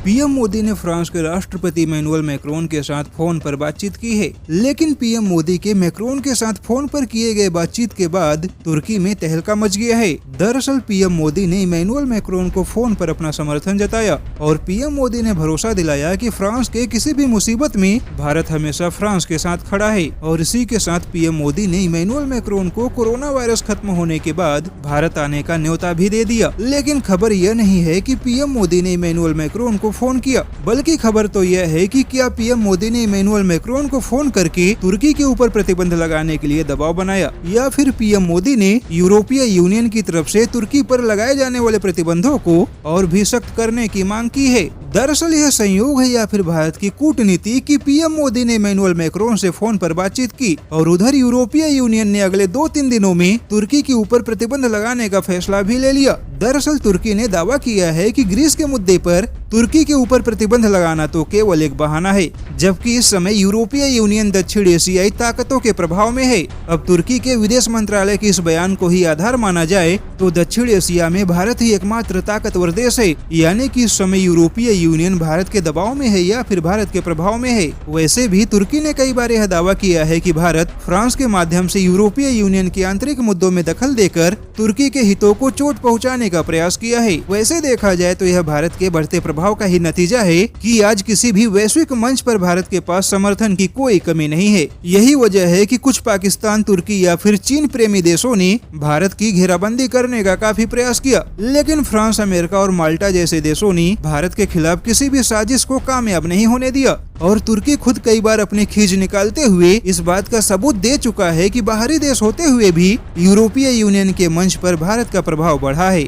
PM Modi ने France के राष्ट्रपति इमैनुअल मैक्रोन के साथ फोन पर बातचीत की है, लेकिन पीएम मोदी के मैक्रोन के साथ फोन पर किए गए बातचीत के बाद तुर्की में तहलका मच गया है। दरअसल पीएम मोदी ने इमैनुअल मैक्रोन को फोन पर अपना समर्थन जताया और पीएम मोदी ने भरोसा दिलाया कि फ्रांस के किसी भी मुसीबत में भारत हमेशा फ्रांस के साथ खड़ा है। और इसी के साथ पीएम मोदी ने इमैनुअल मैक्रोन को कोरोना वायरस खत्म होने के बाद भारत आने का न्योता भी दे दिया। लेकिन खबर यह नहीं है कि पीएम मोदी ने इमैनुअल मैक्रोन को फोन किया, बल्कि खबर तो यह है कि क्या पीएम मोदी ने इमैनुअल मैक्रोन को फोन करके तुर्की के ऊपर प्रतिबंध लगाने के लिए दबाव बनाया, या फिर पीएम मोदी ने यूरोपीय यूनियन की तरफ से तुर्की पर लगाए जाने वाले प्रतिबंधों को और भी सख्त करने की मांग की है। दरअसल यह संयोग है या फिर भारत की कूटनीति कि पीएम मोदी ने इमैनुअल मैक्रोन से फोन पर बातचीत की और उधर यूरोपीय यूनियन ने अगले 2-3 दिनों में तुर्की के ऊपर प्रतिबंध लगाने का फैसला भी ले लिया। दरअसल तुर्की ने दावा किया है कि ग्रीस के मुद्दे पर तुर्की के ऊपर प्रतिबंध लगाना तो केवल एक बहाना है, जबकि इस समय यूरोपीय यूनियन दक्षिण एशियाई ताकतों के प्रभाव में है। अब तुर्की के विदेश मंत्रालय के इस बयान को ही आधार माना जाए तो दक्षिण एशिया में भारत ही एकमात्र ताकतवर देश है, यानी कि इस समय यूरोपीय यूनियन भारत के दबाव में है या फिर भारत के प्रभाव में है। वैसे भी तुर्की ने कई बार यह दावा किया है कि भारत फ्रांस के माध्यम से यूरोपीय यूनियन के आंतरिक मुद्दों में दखल देकर तुर्की के हितों को चोट पहुंचाने का प्रयास किया है। वैसे देखा जाए तो यह भारत के बढ़ते प्रभाव का ही नतीजा है कि आज किसी भी वैश्विक मंच पर भारत के पास समर्थन की कोई कमी नहीं है। यही वजह है कि कुछ पाकिस्तान, तुर्की या फिर चीन प्रेमी देशों ने भारत की घेराबंदी करने का काफी प्रयास किया, लेकिन फ्रांस, अमेरिका और माल्टा जैसे देशों ने भारत के खिलाफ किसी भी साजिश को कामयाब नहीं होने दिया। और तुर्की खुद कई बार अपनी खींच निकालते हुए इस बात का सबूत दे चुका है कि बाहरी देश होते हुए भी यूरोपीय यूनियन के मंच पर भारत का प्रभाव बढ़ा है।